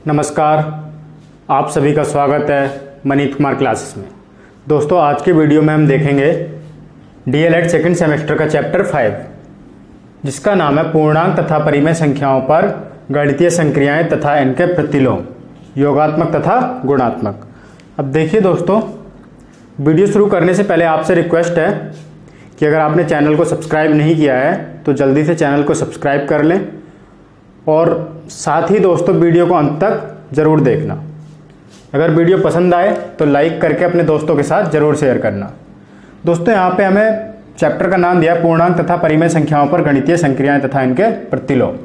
नमस्कार, आप सभी का स्वागत है मनीत कुमार क्लासेस में। दोस्तों, आज के वीडियो में हम देखेंगे डीएलएड सेकंड सेमेस्टर का चैप्टर 5, जिसका नाम है पूर्णांक तथा परिमेय संख्याओं पर गणितीय संक्रियाएं तथा इनके प्रतिलोम, योगात्मक तथा गुणात्मक। अब देखिए दोस्तों, वीडियो शुरू करने से पहले आपसे रिक्वेस्ट है कि अगर आपने चैनल को सब्सक्राइब नहीं किया है तो जल्दी से चैनल को सब्सक्राइब कर लें और साथ ही दोस्तों वीडियो को अंत तक ज़रूर देखना। अगर वीडियो पसंद आए तो लाइक करके अपने दोस्तों के साथ ज़रूर शेयर करना। दोस्तों, यहाँ पे हमें चैप्टर का नाम दिया पूर्णांक तथा परिमेय संख्याओं पर गणितीय संक्रियाएं तथा इनके प्रतिलोम,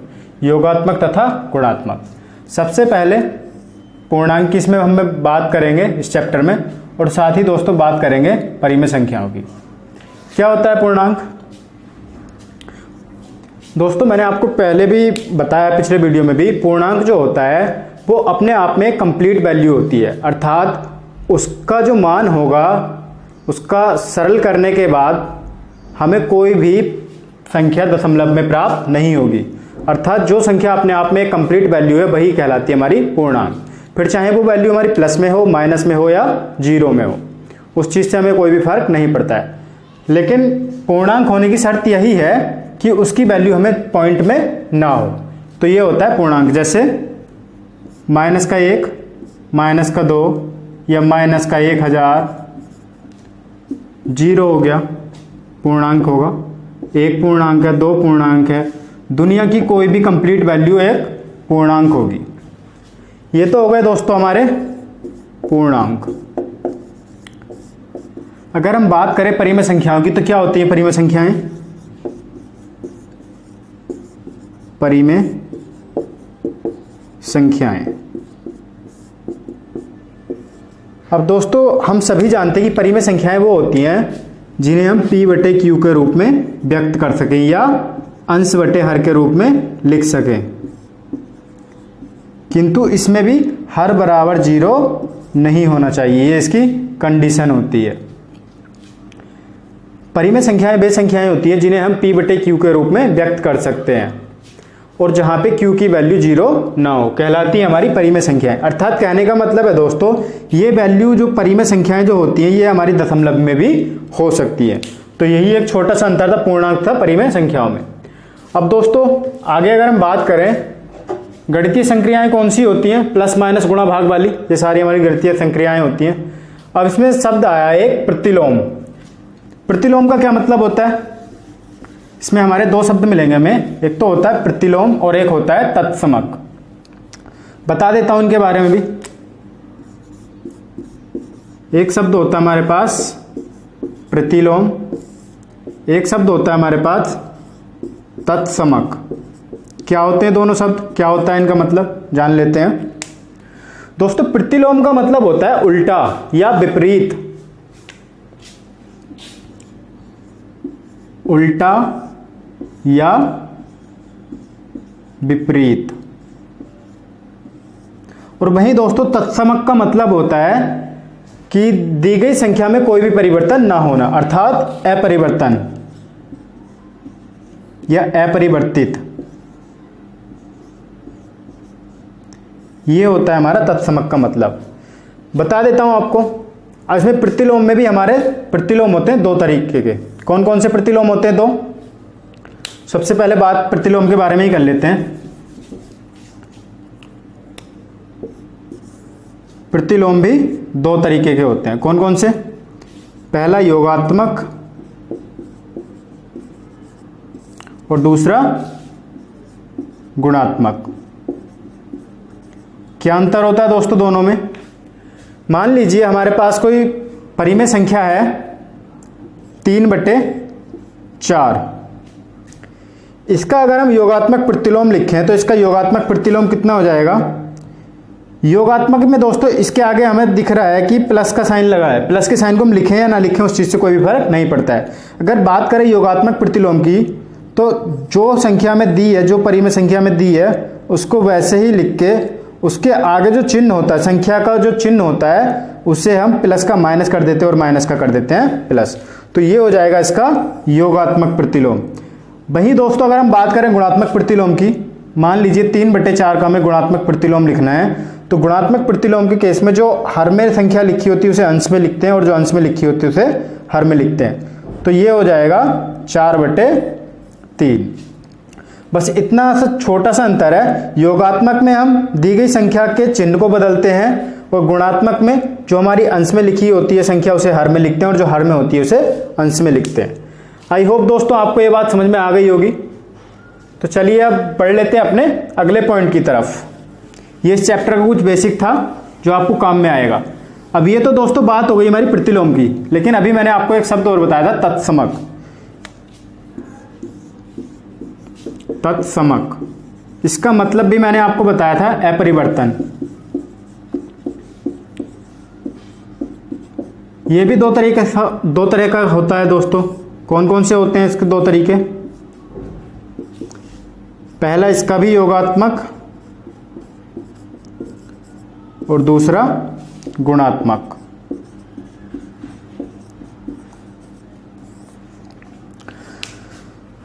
योगात्मक तथा गुणात्मक। सबसे पहले पूर्णांक की इसमें हम बात करेंगे इस चैप्टर में, और साथ ही दोस्तों बात करेंगे परिमेय संख्याओं की। क्या होता है पूर्णांक? दोस्तों, मैंने आपको पहले भी बताया, पिछले वीडियो में भी, पूर्णांक जो होता है वो अपने आप में कंप्लीट वैल्यू होती है, अर्थात उसका जो मान होगा उसका सरल करने के बाद हमें कोई भी संख्या दशमलव में प्राप्त नहीं होगी। अर्थात जो संख्या अपने आप में कंप्लीट वैल्यू है वही कहलाती है हमारी पूर्णांक। फिर चाहे वो वैल्यू हमारी प्लस में हो, माइनस में हो या जीरो में हो, उस चीज़ से हमें कोई भी फर्क नहीं पड़ता है। लेकिन पूर्णांक होने की शर्त यही है कि उसकी वैल्यू हमें पॉइंट में ना हो, तो ये होता है पूर्णांक। जैसे -1, -2 या -1000, 0 हो गया, पूर्णांक होगा। 1 पूर्णांक है, 2 पूर्णांक है, दुनिया की कोई भी कंप्लीट वैल्यू एक पूर्णांक होगी। ये तो हो गए दोस्तों हमारे पूर्णांक। अगर हम बात करें परिमेय संख्याओं की तो क्या होती है परिमेय संख्याएं? परिमेय संख्याएं, अब दोस्तों हम सभी जानते हैं कि परिमेय संख्याएं वो होती हैं जिन्हें हम p/q के रूप में व्यक्त कर सकें या अंश/हर के रूप में लिख सकें, किंतु इसमें भी हर बराबर 0 नहीं होना चाहिए, ये इसकी कंडीशन होती है। परिमेय संख्याएं वे संख्याएं होती हैं जिन्हें हम p/q के रूप में व्यक्त कर सकते हैं और जहां पे q की वैल्यू 0 ना हो, कहलाती है हमारी परिमेय संख्याएं। अर्थात कहने का मतलब है दोस्तों, ये वैल्यू जो परिमेय संख्याएं जो होती हैं ये हमारी दशमलव में भी हो सकती है। तो यही एक छोटा सा अंतर था पूर्णांक था परिमेय संख्याओं में। अब दोस्तों आगे अगर हम बात करें, गणितीय संक्रियाएं कौन सी होती हैं? प्लस माइनस गुणा भाग वाली, ये सारी हमारी गणितीय संक्रियाएं होती हैं। अब इसमें शब्द आया एक प्रतिलोम। प्रतिलोम का क्या मतलब होता है? इसमें हमारे दो शब्द मिलेंगे हमें, एक तो होता है प्रतिलोम और एक होता है तत्समक। बता देता हूं इनके बारे में भी। एक शब्द होता है हमारे पास प्रतिलोम, एक शब्द होता है हमारे पास तत्समक। क्या होते हैं दोनों शब्द, क्या होता है इनका मतलब, जान लेते हैं। दोस्तों, प्रतिलोम का मतलब होता है उल्टा या विपरीत, उल्टा या विपरीत। और वहीं दोस्तों तत्समक का मतलब होता है कि दी गई संख्या में कोई भी परिवर्तन ना होना, अर्थात अपरिवर्तन या अपरिवर्तित, ये होता है हमारा तत्समक का मतलब। बता देता हूं आपको। इसमें प्रतिलोम में भी हमारे प्रतिलोम होते हैं दो तरीके के। कौन कौन से प्रतिलोम होते हैं? दो। सबसे पहले बात प्रतिलोम के बारे में ही कर लेते हैं। प्रतिलोम भी दो तरीके के होते हैं। कौन कौन से? पहला योगात्मक और दूसरा गुणात्मक। क्या अंतर होता है दोस्तों दोनों में? मान लीजिए हमारे पास कोई परिमेय संख्या है 3/4। इसका अगर हम योगात्मक प्रतिलोम लिखें तो इसका योगात्मक प्रतिलोम कितना हो जाएगा? योगात्मक में दोस्तों इसके आगे हमें दिख रहा है कि प्लस का साइन लगा है। प्लस के साइन को हम लिखें या ना लिखें उस चीज़ से कोई भी फर्क नहीं पड़ता है। अगर बात करें योगात्मक प्रतिलोम की तो जो संख्या में दी है, जो परिमेय संख्या में दी है, उसको वैसे ही लिख के उसके आगे जो चिन्ह होता है, संख्या का जो चिन्ह होता है, उसे हम प्लस का माइनस कर देते हैं और माइनस का कर देते हैं प्लस। तो ये हो जाएगा इसका योगात्मक प्रतिलोम। वहीं दोस्तों अगर हम बात करें गुणात्मक प्रतिलोम की, मान लीजिए 3/4 का हमें गुणात्मक प्रतिलोम लिखना है, तो गुणात्मक प्रतिलोम के केस में जो हर में संख्या लिखी होती है उसे अंश में लिखते हैं और जो अंश में लिखी होती है उसे हर में लिखते हैं। तो ये हो जाएगा 4/3। बस इतना सा छोटा सा अंतर है, योगात्मक में हम दी गई संख्या के चिन्ह को बदलते हैं और गुणात्मक में जो हमारी अंश में लिखी होती है संख्या उसे हर में लिखते हैं और जो हर में होती है उसे अंश में लिखते हैं। आई होप दोस्तों आपको ये बात समझ में आ गई होगी। तो चलिए अब पढ़ लेते हैं अपने अगले पॉइंट की तरफ। ये इस चैप्टर का कुछ बेसिक था जो आपको काम में आएगा। अब ये तो दोस्तों बात हो गई हमारी प्रतिलोम की, लेकिन अभी मैंने आपको एक शब्द और बताया था, तत्समक। तत्समक इसका मतलब भी मैंने आपको बताया था, अपरिवर्तन। ये भी दो तरह का होता है दोस्तों। कौन कौन से होते हैं इसके दो तरीके? पहला इसका भी योगात्मक और दूसरा गुणात्मक।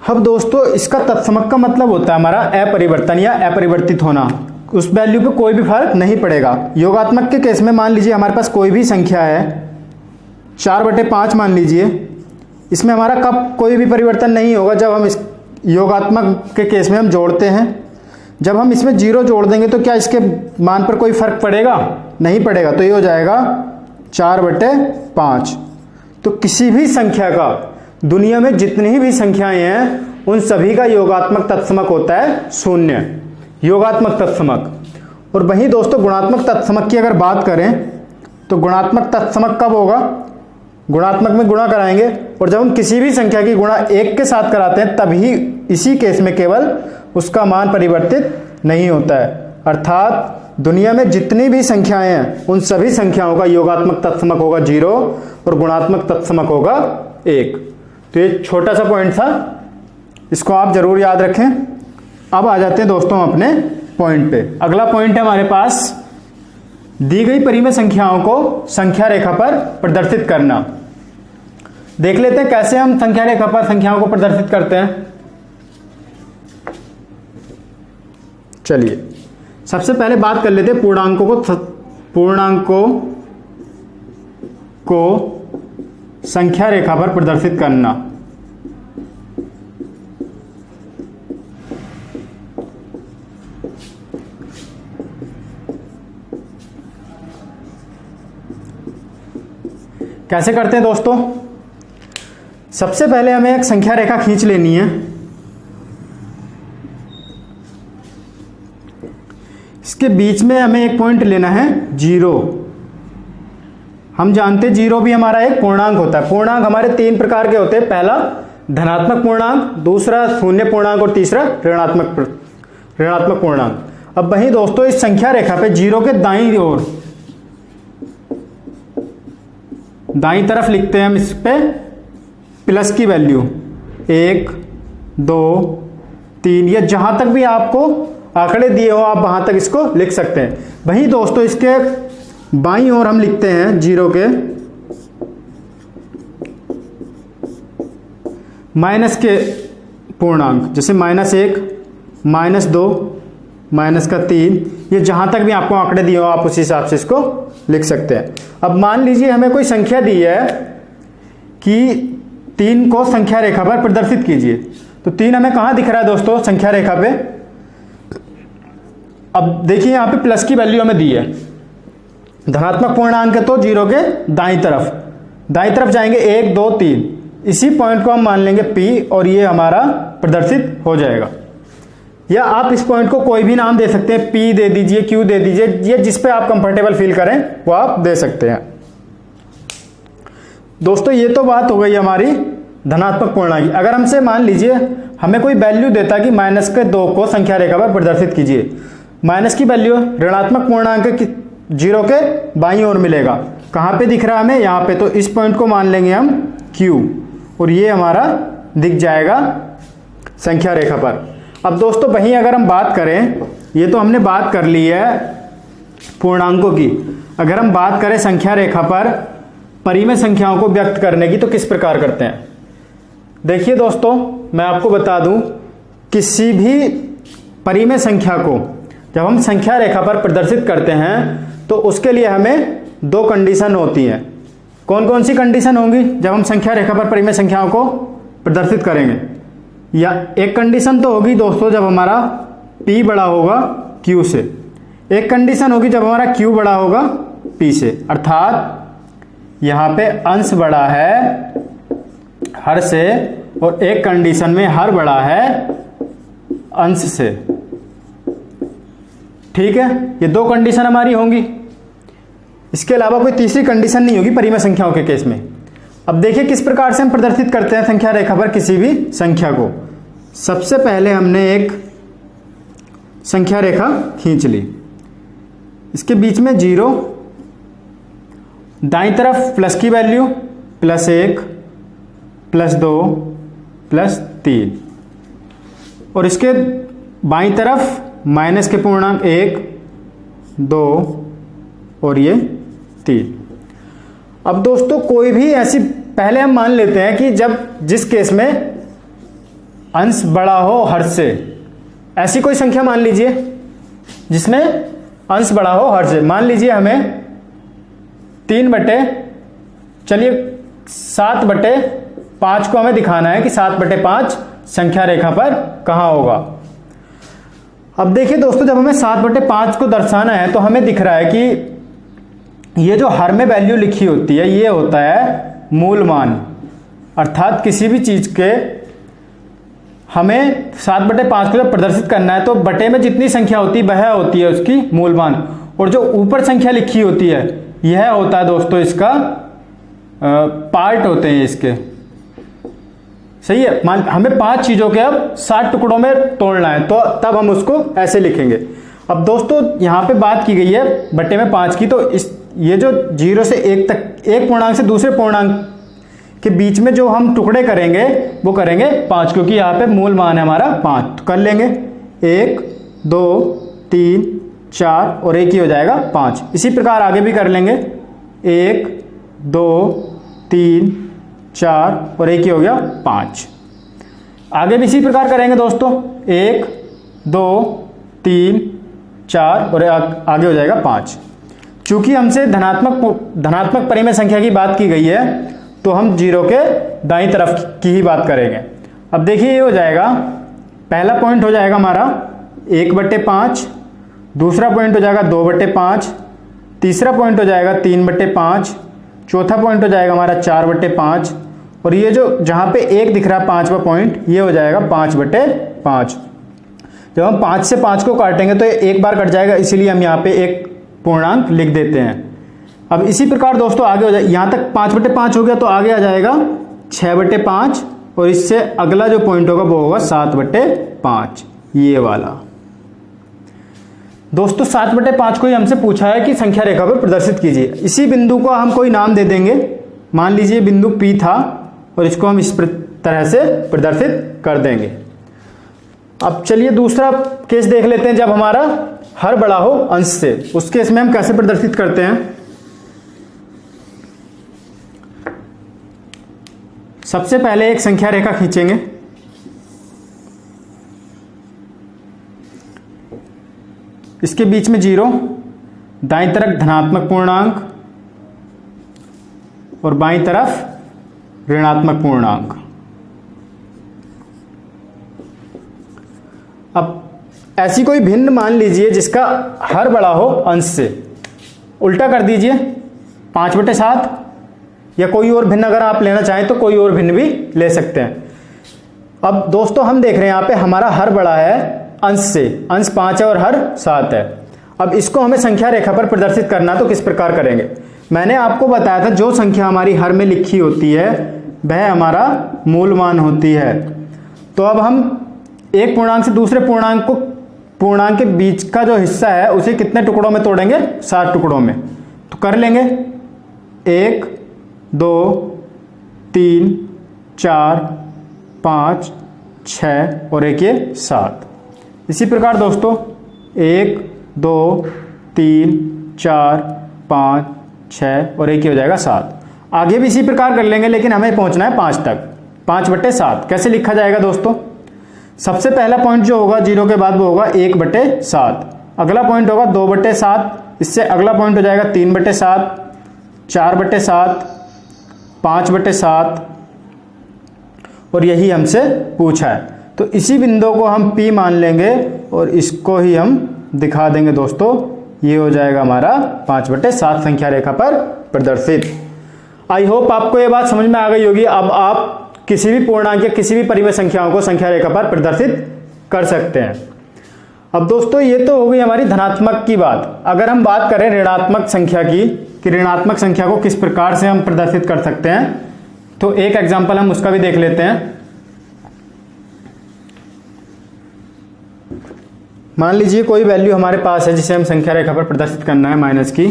अब दोस्तों इसका तत्समक का मतलब होता है हमारा अपरिवर्तन या अपरिवर्तित होना, उस वैल्यू पे कोई भी फर्क नहीं पड़ेगा। योगात्मक के केस में मान लीजिए हमारे पास कोई भी संख्या है, 4/5 मान लीजिए, इसमें हमारा कब कोई भी परिवर्तन नहीं होगा। जब हम इस योगात्मक के केस में हम जोड़ते हैं, जब हम इसमें 0 जोड़ देंगे तो क्या इसके मान पर कोई फर्क पड़ेगा? नहीं पड़ेगा। तो ये हो जाएगा 4/5। तो किसी भी संख्या का, दुनिया में जितनी भी संख्याएं हैं उन सभी का योगात्मक तत्समक होता है 0, योगात्मक तत्समक। और वहीं दोस्तों गुणात्मक तत्समक की अगर बात करें तो गुणात्मक तत्समक कब होगा? गुणात्मक में गुणा कराएंगे और जब हम किसी भी संख्या की गुणा 1 के साथ कराते हैं तभी इसी केस में केवल उसका मान परिवर्तित नहीं होता है। अर्थात दुनिया में जितनी भी संख्याएं हैं उन सभी संख्याओं का योगात्मक तत्समक होगा 0 और गुणात्मक तत्समक होगा 1। तो ये छोटा सा पॉइंट था, इसको आप जरूर याद रखें। अब आ जाते हैं दोस्तों अपने पॉइंट पे। अगला पॉइंट है हमारे पास, दी गई परिमेय संख्याओं को संख्या रेखा पर प्रदर्शित करना। देख लेते हैं कैसे हम संख्या रेखा पर संख्याओं को प्रदर्शित करते हैं। चलिए सबसे पहले बात कर लेते हैं पूर्णांकों को संख्या रेखा पर प्रदर्शित करना। कैसे करते हैं दोस्तों? सबसे पहले हमें एक संख्या रेखा खींच लेनी है। इसके बीच में हमें एक पॉइंट लेना है 0। हम जानते हैं 0 भी हमारा एक पूर्णांक होता है। पूर्णांक हमारे 3 प्रकार के होते हैं, पहला धनात्मक पूर्णांक, दूसरा शून्य पूर्णांक और तीसरा ऋणात्मक पूर्णांक। अब वहीं दोस्तों इस संख्या रेखा पे 0 के दाईं ओर, दाईं तरफ लिखते हैं हम इस पे प्लस की वैल्यू 1, 2, 3, या जहां तक भी आपको आंकड़े दिए हो आप वहां तक इसको लिख सकते हैं। वहीं दोस्तों इसके बाईं ओर हम लिखते हैं 0 के माइनस के पूर्णांक, जैसे -1, -2, -3, ये जहां तक भी आपको आंकड़े दिए हो आप उस हिसाब से इसको लिख सकते हैं। अब मान लीजिए हमें कोई संख्या दी है कि 3 को संख्या रेखा पर प्रदर्शित कीजिए। तो 3 हमें कहां दिख रहा है दोस्तों संख्या रेखा पे? अब देखिए यहां पे प्लस की वैल्यू हमें दी है, धनात्मक पूर्णांक है तो 0 के दाईं तरफ जाएंगे 1, 2, 3, इसी पॉइंट को हम मान लेंगे P और ये हमारा प्रदर्शित हो जाएगा। या आप इस पॉइंट को कोई भी नाम दे सकते हैं, P दे दीजिए, Q दे दीजिए, ये जिस पे आप कंफर्टेबल फील करें वो आप दे सकते हैं। दोस्तों ये तो बात हो गई हमारी धनात्मक पूर्णांक की। अगर हमसे मान लीजिए हमें कोई वैल्यू देता कि -2 को संख्या रेखा पर प्रदर्शित कीजिए, माइनस की वैल्यू ऋणात्मक पूर्णांक की 0 के बाईं ओर मिलेगा। कहां पे दिख रहा है हमें? यहां पे। तो इस पॉइंट को मान लेंगे हम Q और ये हमारा दिख जाएगा संख्या रेखा पर। अब दोस्तों वहीं अगर हम बात करें, ये तो हमने बात कर ली है पूर्णांकों की, अगर हम बात करें संख्या रेखा पर परिमेय संख्याओं को व्यक्त करने की तो किस प्रकार करते हैं? देखिए दोस्तों मैं आपको बता दूं, किसी भी परिमेय संख्या को जब हम संख्या रेखा पर प्रदर्शित करते हैं तो उसके लिए हमें दो कंडीशन होती हैं। कौन कौन सी कंडीशन होंगी जब हम संख्या रेखा पर परिमेय संख्याओं को प्रदर्शित करेंगे? या एक कंडीशन तो होगी दोस्तों जब हमारा p बड़ा होगा q से, एक कंडीशन होगी जब हमारा q बड़ा होगा p से, अर्थात यहाँ पे अंश बड़ा है हर से और एक कंडीशन में हर बड़ा है अंश से। ठीक है, ये दो कंडीशन हमारी होंगी, इसके अलावा कोई तीसरी कंडीशन नहीं होगी परिमेय संख्याओं के केस में। अब देखिए किस प्रकार से हम प्रदर्शित करते हैं संख्या रेखा पर किसी भी संख्या को। सबसे पहले हमने एक संख्या रेखा खींच ली, इसके बीच में 0, दाईं तरफ प्लस की वैल्यू +1 +2 +3 और इसके बाईं तरफ माइनस के पूर्णांक 1 2 और ये 3। अब दोस्तों कोई भी ऐसी, पहले हम मान लेते हैं कि जब जिस केस में अंश बड़ा हो हर से, ऐसी कोई संख्या मान लीजिए जिसमें अंश बड़ा हो हर से। मान लीजिए हमें 7/5 को हमें दिखाना है कि 7/5 संख्या रेखा पर कहां होगा। अब देखिए दोस्तों जब हमें 7/5 को दर्शाना है तो हमें दिख रहा है कि ये जो हर में वैल्यू लिखी होती है ये होता है मूल मान, अर्थात किसी भी चीज के हमें 7/5 को जब प्रदर्शित करना है तो बटे में जितनी संख्या होती है वह होती है उसकी मूल मान, और जो ऊपर संख्या लिखी होती है यह होता है दोस्तों इसका पार्ट होते हैं इसके। सही है, मान हमें 5 चीजों के अब 7 टुकड़ों में तोड़ना है तो तब हम उसको ऐसे लिखेंगे। अब दोस्तों यहां पे बात की गई है बटे में 5 की, तो ये जो 0 से 1 तक, एक पूर्णांक से दूसरे पूर्णांक के बीच में जो हम टुकड़े करेंगे वो करेंगे 5, क्योंकि यहाँ पे मूल मान है हमारा 5। तो कर लेंगे 1 2 3 4 और एक ही हो जाएगा 5। इसी प्रकार आगे भी कर लेंगे 1 2 3 4 और एक ही हो गया 5। आगे भी इसी प्रकार करेंगे दोस्तों 1 2 3 4 और आगे हो जाएगा 5। चूंकि हमसे धनात्मक परिमेय संख्या की बात की गई है तो हम 0 के दाईं तरफ की ही बात करेंगे। अब देखिए ये हो जाएगा, पहला पॉइंट हो जाएगा हमारा 1/5, दूसरा पॉइंट हो जाएगा 2/5, तीसरा पॉइंट हो जाएगा 3/5, चौथा पॉइंट हो जाएगा हमारा 4/5 और ये जो जहां पे 1 दिख रहा है 5वां पॉइंट ये हो जाएगा 5/5। जब हम 5 से 5 को काटेंगे तो एक बार कट जाएगा, इसीलिए हम यहाँ पे एक पूर्णांक लिख देते हैं। अब इसी प्रकार दोस्तों आगे हो जाए, यहां तक 5/5 हो गया तो आगे आ जाएगा 6/5 और इससे अगला जो पॉइंट होगा वो होगा 7/5, ये वाला। दोस्तों 7/5 को ही हमसे पूछा है कि संख्या रेखा पर प्रदर्शित कीजिए। इसी बिंदु को हम कोई नाम दे देंगे, मान लीजिए बिंदु P था और इसको हम इस तरह से प्रदर्शित कर देंगे। अब चलिए दूसरा केस देख लेते हैं, जब हमारा हर बड़ा हो अंश से। उस केस में हम कैसे प्रदर्शित करते हैं? सबसे पहले एक संख्या रेखा खींचेंगे, इसके बीच में 0, दाईं तरफ धनात्मक पूर्णांक और बाईं तरफ ऋणात्मक पूर्णांक। अब ऐसी कोई भिन्न मान लीजिए जिसका हर बड़ा हो अंश से, उल्टा कर दीजिए 5/7, या कोई और भिन्न अगर आप लेना चाहें तो कोई और भिन्न भी ले सकते हैं। अब दोस्तों हम देख रहे हैं यहाँ पे हमारा हर बड़ा है अंश से, अंश 5 है और हर 7 है। अब इसको हमें संख्या रेखा पर प्रदर्शित करना, तो किस प्रकार करेंगे? मैंने आपको बताया था जो संख्या हमारी हर में लिखी होती है वह हमारा मूल मान होती है। तो अब हम एक पूर्णांक से दूसरे पूर्णांक के बीच का जो हिस्सा है उसे कितने टुकड़ों में तोड़ेंगे? 7 टुकड़ों में। तो कर लेंगे 1 2 3 4 5 6 और एक ये 7। इसी प्रकार दोस्तों 1 2 3 4 5 6 और एक ही हो जाएगा 7। आगे भी इसी प्रकार कर लेंगे, लेकिन हमें पहुंचना है 5 तक। 5/7 कैसे लिखा जाएगा दोस्तों? सबसे पहला पॉइंट जो होगा 0 के बाद वो होगा 1/7। अगला पॉइंट होगा 2/7, इससे अगला पॉइंट हो जाएगा 3/7, 4/7, 5/7 और यही हमसे पूछा है। तो इसी बिंदु को हम P मान लेंगे और इसको ही हम दिखा देंगे दोस्तों। ये हो जाएगा हमारा 5/7 संख्या रेखा पर प्रदर्शित। आई होप आपको ये बात समझ में आ गई होगी। अब आप किसी भी पूर्णांक या किसी भी परिमेय संख्याओं को संख्या रेखा पर प्रदर्शित कर सकते हैं। अब दोस्तों ये तो हो गई हमारी धनात्मक की बात। अगर हम बात करें ऋणात्मक संख्या की कि ऋणात्मक संख्या को किस प्रकार से हम प्रदर्शित कर सकते हैं, तो एक एग्जांपल हम उसका भी देख लेते हैं। मान लीजिए कोई वैल्यू हमारे पास है जिसे हम संख्या रेखा पर प्रदर्शित करना है, माइनस के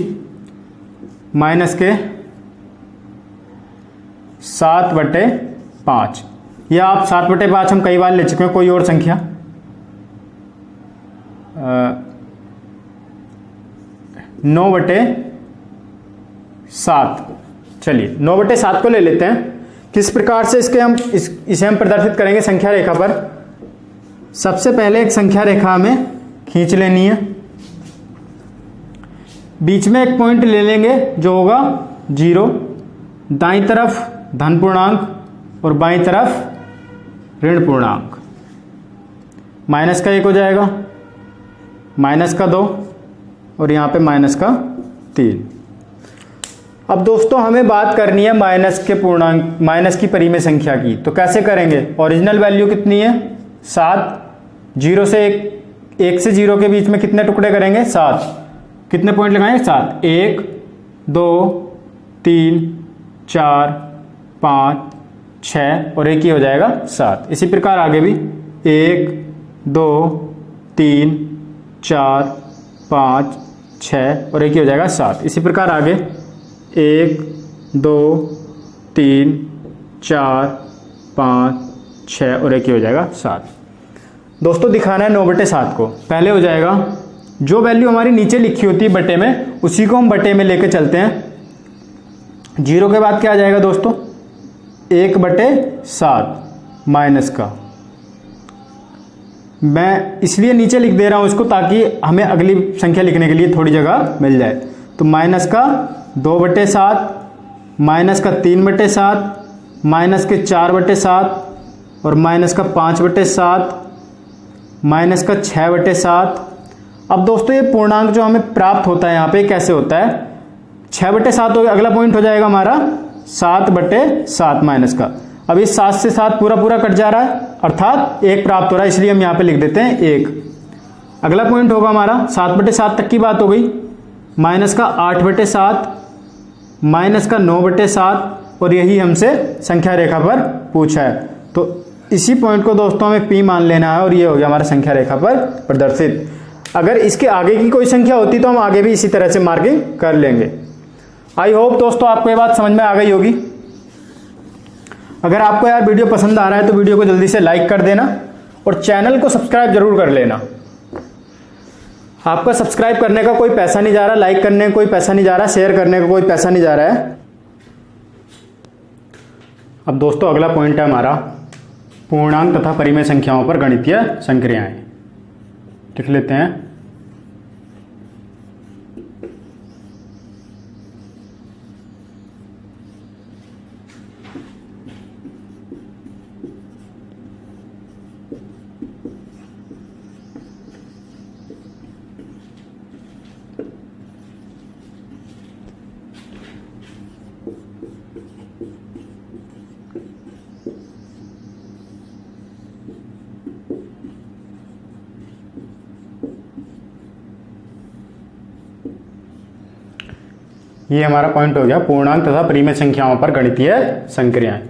7/5, या आप 7/5 हम कई बार ले चुके हैं, कोई और संख्या 9/7। चलिए 9/7 को ले लेते हैं। किस प्रकार से इसे हम प्रदर्शित करेंगे संख्या रेखा पर। सबसे पहले एक संख्या रेखा हमें खींच लेनी है, बीच में एक पॉइंट ले लेंगे जो होगा 0, दाईं तरफ धन पूर्णांक और बाईं तरफ ऋण पूर्णांक। माइनस का 1 हो जाएगा, माइनस का 2 और यहाँ पे माइनस का 3। अब दोस्तों हमें बात करनी है माइनस के पूर्णांक, माइनस की परिमेय संख्या की। तो कैसे करेंगे? ओरिजिनल वैल्यू कितनी है? 7। 0 से 1 से 0 के बीच में कितने टुकड़े करेंगे? 7। कितने पॉइंट लगाएंगे? 7। 1 2 3 4 5 6 और एक ही हो जाएगा 7। इसी प्रकार आगे भी 1 2 3 4 5 6 और एक ही हो जाएगा 7। इसी प्रकार आगे 1 2 3 4 5 6 और एक ही हो जाएगा 7। दोस्तों दिखाना है 9/7 को। पहले हो जाएगा जो वैल्यू हमारी नीचे लिखी होती है बटे में, उसी को हम बटे में लेके चलते हैं। 0 के बाद क्या आ जाएगा दोस्तों? 1/7 माइनस का। मैं इसलिए नीचे लिख दे रहा हूं इसको ताकि हमें अगली संख्या लिखने के लिए थोड़ी जगह मिल जाए। तो माइनस का 2/7, माइनस का 3/7, माइनस के 4/7 और माइनस का 5/7, माइनस का 6/7। अब दोस्तों ये पूर्णांक जो हमें प्राप्त होता है यहाँ पे कैसे होता है? 6/7 हो गया, अगला पॉइंट हो जाएगा हमारा 7/7 माइनस का। अब इस 7 से 7 पूरा कट जा रहा है, अर्थात 1 प्राप्त हो रहा है, इसलिए हम यहाँ पे लिख देते हैं 1। अगला पॉइंट होगा हमारा 7/7 तक की बात हो गई, माइनस का 8/7, माइनस का 9/7 और यही हमसे संख्या रेखा पर पूछा है। तो इसी पॉइंट को दोस्तों हमें P मान लेना है और ये हो गया हमारा संख्या रेखा पर प्रदर्शित। अगर इसके आगे की कोई संख्या होती तो हम आगे भी इसी तरह से मार्किंग कर लेंगे। आई होप दोस्तों आपको ये बात समझ में आ गई होगी। अगर आपको यार वीडियो पसंद आ रहा है तो वीडियो को जल्दी से लाइक कर देना और चैनल को सब्सक्राइब जरूर कर लेना। आपका सब्सक्राइब करने का कोई पैसा नहीं जा रहा, लाइक करने का कोई पैसा नहीं जा रहा, शेयर करने का कोई पैसा नहीं जा रहा है। अब दोस्तों अगला पॉइंट है हमारा पूर्णांक तथा परिमेय संख्याओं पर गणितीय संक्रियाएं। लिख लेते हैं। ये हमारा पॉइंट हो गया पूर्णांक तथा परिमेय संख्याओं पर गणितीय संक्रियाएं।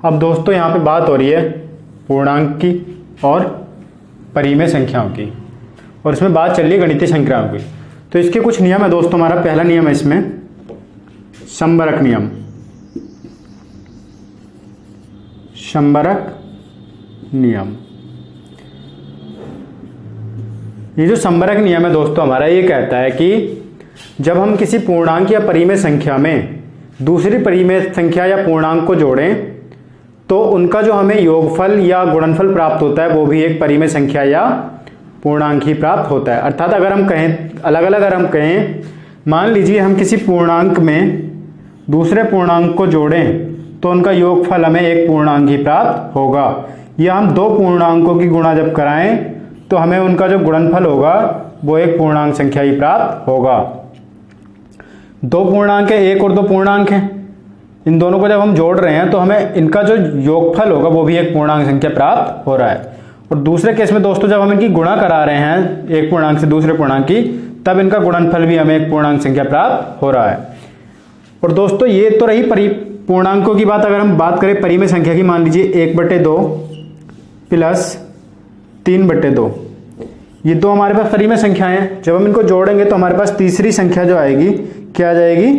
अब दोस्तों यहाँ पे बात हो रही है पूर्णांक की और परिमेय संख्याओं की, और इसमें बात चल रही है गणितीय संक्रियाओं की। तो इसके कुछ नियम है दोस्तों। हमारा पहला नियम है इसमें संबरक नियम। संबरक नियम, ये जो संबरक नियम है दोस्तों हमारा, ये कहता है कि जब हम किसी पूर्णांक या परिमेय संख्या में दूसरी परिमेय संख्या या पूर्णांक को जोड़ें तो उनका जो हमें योगफल या गुणनफल प्राप्त होता है वो भी एक परिमेय संख्या या पूर्णांक ही प्राप्त होता है। अर्थात अगर हम कहें अलग अलग, अगर हम कहें मान लीजिए हम किसी पूर्णांक में दूसरे पूर्णांक को जोड़ें तो उनका योगफल हमें एक पूर्णांक ही प्राप्त होगा, या हम दो पूर्णांकों की गुणा जब कराएं तो हमें उनका जो गुणनफल होगा वो एक पूर्णांक संख्या ही प्राप्त होगा। दो पूर्णांक है, एक और दो पूर्णांक है, इन दोनों को जब हम जोड़ रहे हैं तो हमें इनका जो योगफल होगा वो भी एक पूर्णांक संख्या प्राप्त हो रहा है। और दूसरे केस में दोस्तों जब हम इनकी गुणा करा रहे हैं एक पूर्णांक से दूसरे पूर्णांक की, तब इनका गुणनफल भी हमें एक पूर्णांक संख्या प्राप्त हो रहा है। और दोस्तों ये तो रही पूर्णांकों की बात। अगर हम बात करें परिमेय संख्या की, मान लीजिए 1/2 प्लस 3/2, ये दो हमारे पास परिमेय संख्याएं हैं। जब हम इनको जोड़ेंगे तो हमारे पास तीसरी संख्या जो आएगी क्या आ जाएगी,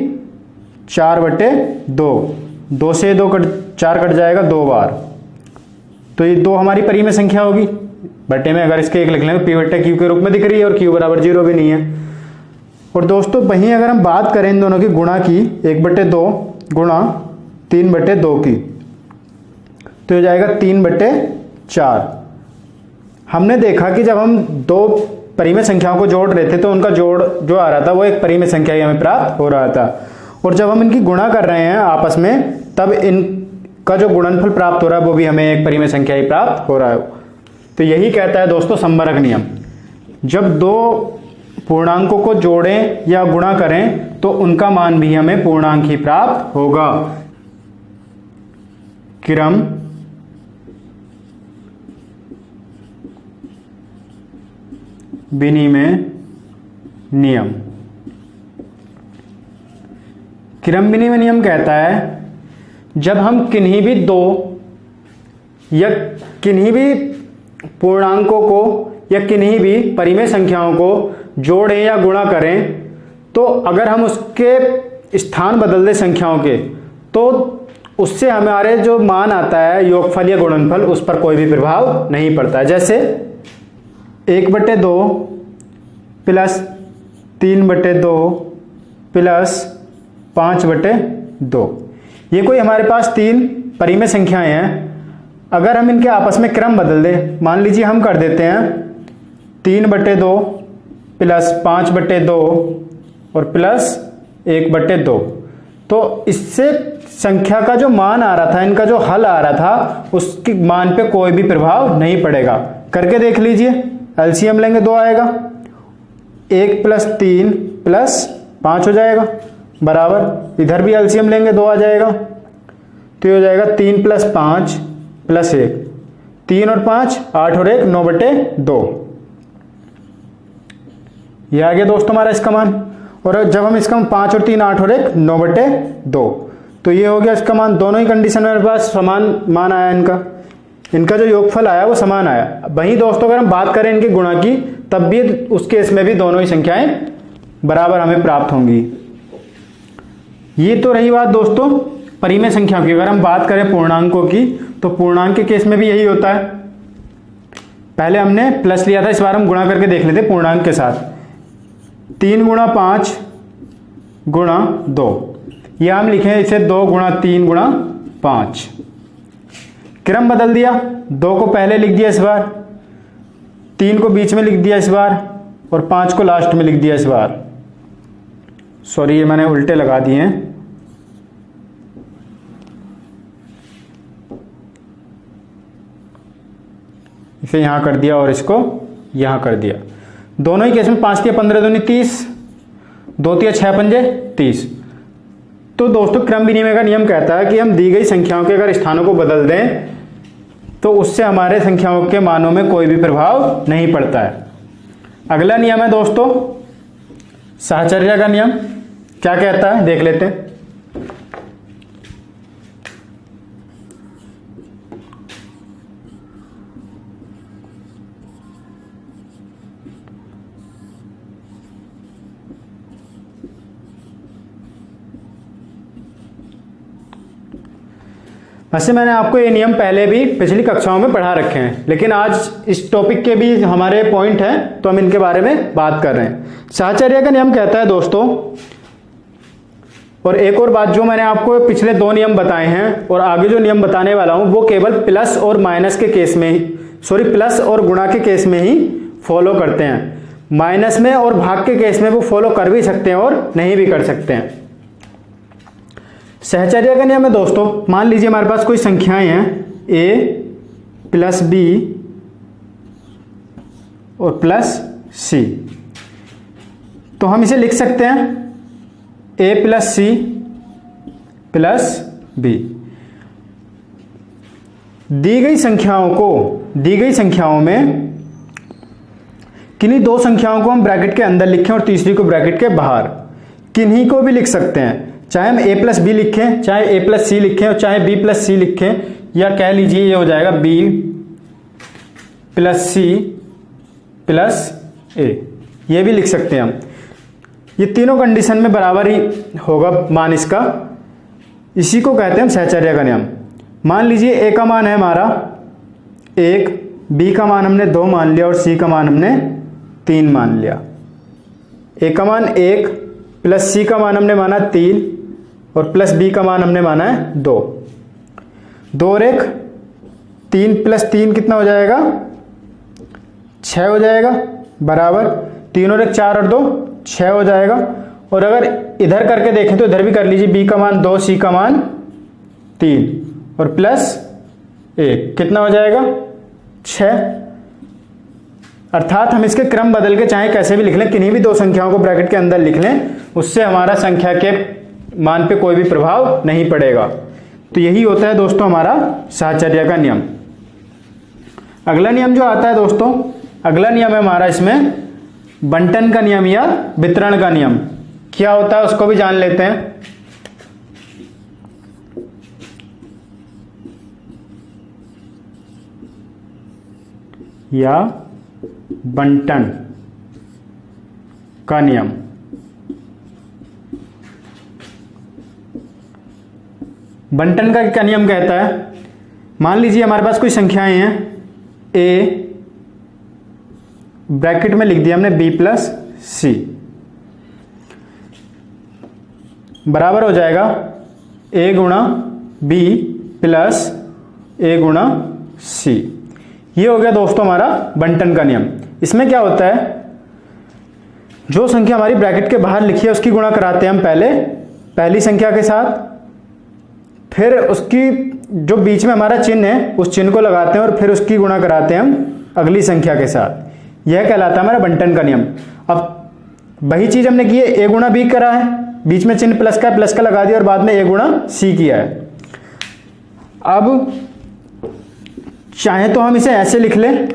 4/2। 2 से 4 कट जाएगा 2 बार, तो ये 2 हमारी परिमेय संख्या होगी। बट्टे में अगर इसके 1 लिख लेंगे p/q के रूप में दिख रही है और q बराबर 0 भी नहीं है। और दोस्तों वहीं अगर हम बात करें इन दोनों की गुणा की, 1/2 गुणा 3/2 की, तो हो जाएगा 3/4। हमने देखा कि जब हम दो परिमेय संख्याओं को जोड़ रहे थे तो उनका जोड़ जो आ रहा था वो एक परिमेय संख्या ही हमें प्राप्त हो रहा था, और जब हम इनकी गुणा कर रहे हैं आपस में तब इनका जो गुणनफल प्राप्त हो रहा है वो भी हमें एक परिमेय संख्या ही प्राप्त हो रहा है। तो यही कहता है दोस्तों संबरक नियम, जब दो पूर्णांकों को जोड़ें या गुणा करें तो उनका मान भी हमें पूर्णांक ही प्राप्त होगा। क्रम विनिमय नियम। क्रम विनिमय नियम कहता है जब हम किन्हीं भी दो या किन्हीं भी पूर्णांकों को या किन्हीं भी परिमेय संख्याओं को जोड़ें या गुणा करें, तो अगर हम उसके स्थान बदल दें संख्याओं के, तो उससे हमारे जो मान आता है योगफल या गुणनफल उस पर कोई भी प्रभाव नहीं पड़ता है। जैसे 1/2 प्लस 3/2 प्लस 5/2, ये कोई हमारे पास 3 परिमेय संख्याएं हैं। अगर हम इनके आपस में क्रम बदल दें, मान लीजिए हम कर देते हैं 3/2 प्लस 5/2 और प्लस 1/2, तो इससे संख्या का जो मान आ रहा था, इनका जो हल आ रहा था, उसके मान पे कोई भी प्रभाव नहीं पड़ेगा। करके देख लीजिए, एलसीएम लेंगे 2 आएगा, 1 प्लस 3 प्लस 5 हो जाएगा बराबर, इधर भी एलसीएम लेंगे 2 आ जाएगा, तो ये हो जाएगा 3 प्लस 5 प्लस 1, 3 और 5 8 और 1 9/2, ये आ गया दोस्तों हमारा इसका मान। और जब हम इसका 5 और 3 8 और 1 9/2, तो ये हो गया इसका मान। दोनों ही कंडीशन मेरे पास समान मान आया, इनका जो योगफल आया वो समान आया। वहीं दोस्तों अगर हम बात करें इनकी गुणा की, तब भी उस केस में भी दोनों ही संख्याएं बराबर हमें प्राप्त होंगी। ये तो रही बात दोस्तों परिमेय संख्या की। अगर हम बात करें पूर्णांकों की, तो पूर्णांक के केस में भी यही होता है। पहले हमने प्लस लिया था, इस बार हम गुणा करके देख लेते पूर्णांक के साथ। 3 गुणा 5 गुणा 2, या हम लिखें इसे 2 गुणा 3 गुणा 5। क्रम बदल दिया, 2 को पहले लिख दिया इस बार, 3 को बीच में लिख दिया इस बार, और 5 को लास्ट में लिख दिया इस बार। सॉरी, ये मैंने उल्टे लगा दिए हैं। इसे यहां कर दिया और इसको यहां कर दिया। दोनों ही केस में 5 × 15 दूनी 30, 2 × 6 पंजे 30। तो दोस्तों क्रम विनिमय का नियम कहता है कि हम दी गई संख्याओं के अगर स्थानों को बदल दें तो उससे हमारे संख्याओं के मानों में कोई भी प्रभाव नहीं पड़ता है। अगला नियम है दोस्तों साहचर्य का नियम। क्या कहता है देख लेते हैं। वैसे मैंने आपको ये नियम पहले भी पिछली कक्षाओं में पढ़ा रखे हैं, लेकिन आज इस टॉपिक के भी हमारे पॉइंट हैं तो हम इनके बारे में बात कर रहे हैं। साहचर्य का नियम कहता है दोस्तों, और एक और बात, जो मैंने आपको पिछले 2 नियम बताए हैं और आगे जो नियम बताने वाला हूं वो केवल प्लस और माइनस के केस में ही, प्लस और गुणा के केस में ही फॉलो करते हैं। माइनस में और भाग के केस में वो फॉलो कर भी सकते हैं और नहीं भी कर सकते हैं। सहचर्य का नियम है दोस्तों, मान लीजिए हमारे पास कोई संख्याएं हैं a प्लस b और प्लस c, तो हम इसे लिख सकते हैं a plus c plus b। दी गई संख्याओं में किन्हीं 2 संख्याओं को हम ब्रैकेट के अंदर लिखें और तीसरी को ब्रैकेट के बाहर, किन्हीं को भी लिख सकते हैं, चाहे हम a प्लस बी लिखें, चाहे a प्लस सी लिखें और चाहे b प्लस सी लिखें, या कह लीजिए ये हो जाएगा b plus C plus a, ये भी लिख सकते हैं हम। ये तीनों कंडीशन में बराबर ही होगा मान इसका, इसी को कहते हैं हम सहचर्य का नियम। मान लीजिए a का मान है हमारा 1, b का मान हमने 2 मान लिया और c का मान हमने 3 मान लिया। a का मान 1 प्लस c का मान हमने माना 3 और प्लस b का मान हमने माना है 2। 2 और 1 3 प्लस 3 कितना हो जाएगा 6 हो जाएगा, बराबर 3 और 1 4 और 2 6 हो जाएगा। और अगर इधर करके देखें तो इधर भी कर लीजिए, b का मान 2 c का मान 3 और प्लस 1 कितना हो जाएगा 6। अर्थात हम इसके क्रम बदल के चाहे कैसे भी लिख लें, किन्हीं भी 2 संख्याओं को ब्रैकेट के अंदर लिख लें, उससे हमारा संख्या के मान पे कोई भी प्रभाव नहीं पड़ेगा। तो यही होता है दोस्तों हमारा साहचर्य का नियम। अगला नियम जो आता है दोस्तों, अगला नियम है हमारा इसमें बंटन का नियम या वितरण का नियम। क्या होता है उसको भी जान लेते हैं। या बंटन का नियम। बंटन का क्या नियम कहता है, मान लीजिए हमारे पास कोई संख्याएं हैं, a ब्रैकेट में लिख दिया हमने b प्लस सी, बराबर हो जाएगा a गुणा b प्लस a गुणा सी। ये हो गया दोस्तों हमारा बंटन का नियम। इसमें क्या होता है, जो संख्या हमारी ब्रैकेट के बाहर लिखी है उसकी गुणा कराते हैं हम पहली संख्या के साथ, फिर उसकी जो बीच में हमारा चिन्ह है उस चिन्ह को लगाते हैं और फिर उसकी गुणा कराते हैं हम अगली संख्या के साथ। यह कहलाता है हमारा बंटन का नियम। अब वही चीज हमने की है, ए गुणा बी करा है, बीच में चिन्ह प्लस का लगा दिया और बाद में ए गुणा सी किया है। अब चाहे तो हम इसे ऐसे लिख लें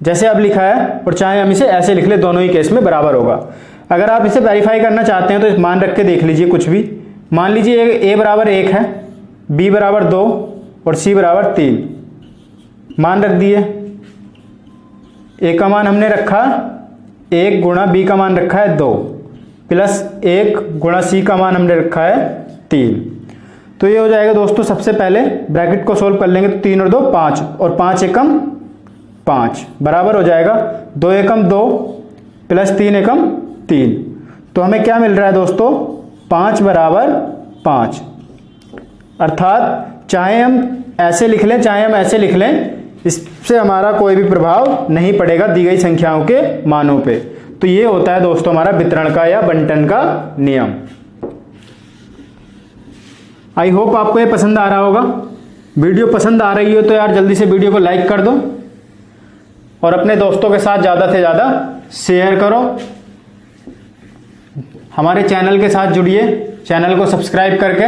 जैसे अब लिखा है, और चाहे हम इसे ऐसे लिख लें, दोनों ही केस में बराबर होगा। अगर आप इसे वेरीफाई करना चाहते हैं तो मान रख के देख लीजिए कुछ भी। मान लीजिए ए बराबर 1 है, बी बराबर 2 और सी बराबर 3 मान रख दिए। ए का मान हमने रखा 1 गुणा बी का मान रखा है 2 प्लस 1 गुणा सी का मान हमने रखा है 3। तो ये हो जाएगा दोस्तों, सबसे पहले ब्रैकेट को सोल्व कर लेंगे तो 3 और 2 5 और 5 एकम 5 बराबर हो जाएगा 2 एकम 2 प्लस 3 एकम 3। तो हमें क्या मिल रहा है दोस्तों, 5 बराबर 5। अर्थात चाहे हम ऐसे लिख लें चाहे हम ऐसे लिख लें, इससे हमारा कोई भी प्रभाव नहीं पड़ेगा दी गई संख्याओं के मानों पे। तो ये होता है दोस्तों हमारा वितरण का या बंटन का नियम। आई होप आपको ये पसंद आ रहा होगा। वीडियो पसंद आ रही हो तो यार जल्दी से वीडियो को लाइक कर दो और अपने दोस्तों के साथ ज़्यादा से ज़्यादा शेयर करो। हमारे चैनल के साथ जुड़िए, चैनल को सब्सक्राइब करके।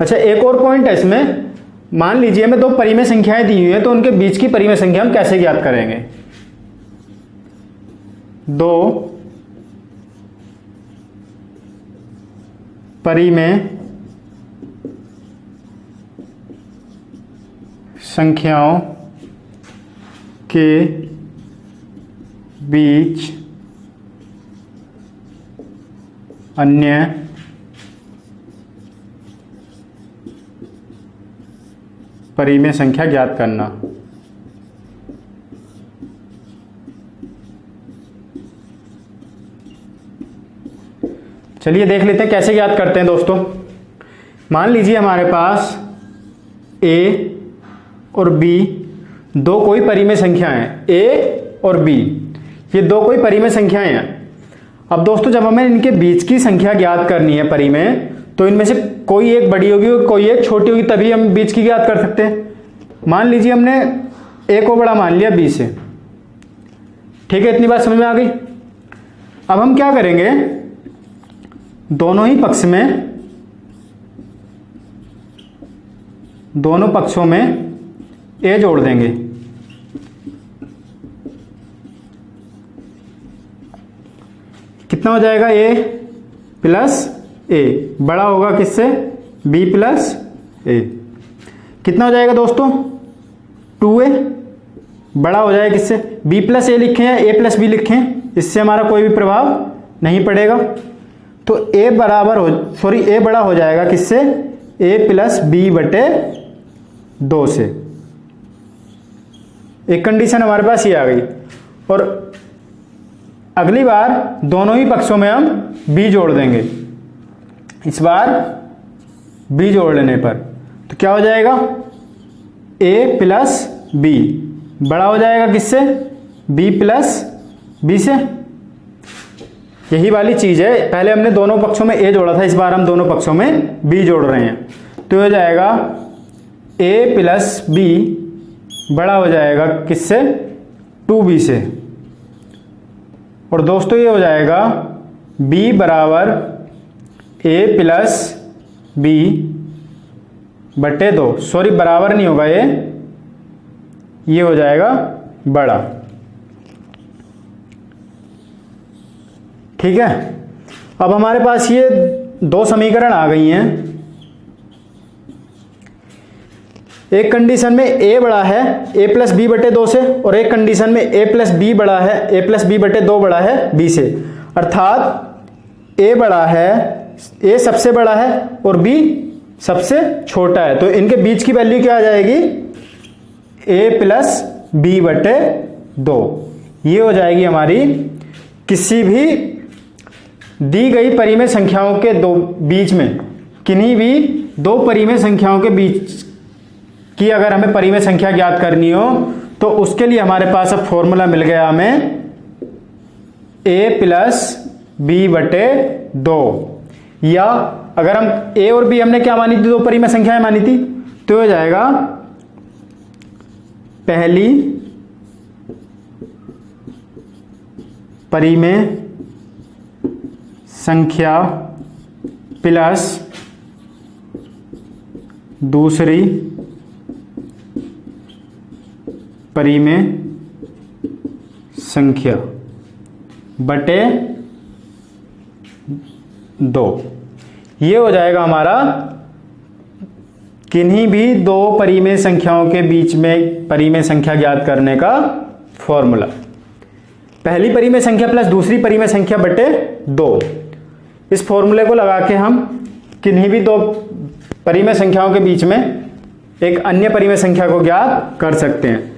अच्छा, एक और पॉइंट है इसमें, मान लीजिए हमें 2 परिमेय संख्याएं दी हुई है तो उनके बीच की परिमेय संख्या हम कैसे ज्ञात करेंगे। 2 परिमेय संख्याओं के बीच अन्य परिमेय संख्या ज्ञात करना। चलिए देख लेते हैं कैसे ज्ञात करते हैं दोस्तों। मान लीजिए हमारे पास a और b दो कोई परिमेय संख्याएं हैं, a और b, ये दो कोई परिमेय संख्याएं हैं। अब दोस्तों जब हमें इनके बीच की संख्या ज्ञात करनी है परिमेय, तो इनमें से कोई एक बड़ी होगी और कोई एक छोटी होगी, तभी हम बीच की ज्ञात कर सकते हैं। मान लीजिए हमने a को बड़ा मान लिया b से, ठीक है, इतनी बात समझ में आ गई। अब हम क्या करेंगे, दोनों ही पक्ष में, दोनों पक्षों में a जोड़ देंगे। कितना हो जाएगा, a प्लस a, बड़ा होगा किससे, b प्लस a। कितना हो जाएगा दोस्तों, 2a, बड़ा हो जाएगा किससे, b प्लस a लिखें या a प्लस b लिखें, इससे हमारा कोई भी प्रभाव नहीं पड़ेगा। तो a बड़ा हो जाएगा किससे, a प्लस b बटे 2 से। एक कंडीशन हमारे पास ये आ गई। और अगली बार दोनों ही पक्षों में हम b जोड़ देंगे। इस बार b जोड़ लेने पर तो क्या हो जाएगा, a प्लस b, बड़ा हो जाएगा किससे, b प्लस b से। यही वाली चीज है, पहले हमने दोनों पक्षों में a जोड़ा था, इस बार हम दोनों पक्षों में b जोड़ रहे हैं। तो हो जाएगा a प्लस b, बड़ा हो जाएगा किससे, 2b से। और दोस्तों ये हो जाएगा b बराबर a प्लस b बटे 2, सॉरी बराबर नहीं होगा, ये हो जाएगा बड़ा, ठीक है। अब हमारे पास ये दो समीकरण आ गई हैं। एक कंडीशन में a बड़ा है a प्लस बी बटे 2 से, और एक कंडीशन में a प्लस बी बड़ा है a प्लस बी बटे 2 बड़ा है b से। अर्थात a बड़ा है, a सबसे बड़ा है और b सबसे छोटा है, तो इनके बीच की वैल्यू क्या आ जाएगी, a प्लस बी बटे 2। ये हो जाएगी हमारी किसी भी दी गई परिमेय संख्याओं के बीच में, किन्हीं भी दो परिमेय संख्याओं के बीच की अगर हमें परिमेय संख्या ज्ञात करनी हो, तो उसके लिए हमारे पास अब फॉर्मूला मिल गया हमें, a प्लस बी बटे 2। या अगर हम a और b हमने क्या मानी थी, दो परिमेय संख्याएं मानी थी, तो हो जाएगा पहली परिमेय संख्या प्लस दूसरी परिमेय संख्या बटे 2। ये हो जाएगा हमारा किन्हीं भी दो परिमेय संख्याओं के बीच में परिमेय संख्या ज्ञात करने का फॉर्मूला। पहली परिमेय संख्या प्लस दूसरी परिमेय संख्या बटे 2। इस फॉर्मूले को लगा के हम किन्हीं भी दो परिमेय संख्याओं के बीच में एक अन्य परिमेय संख्या को ज्ञात कर सकते हैं।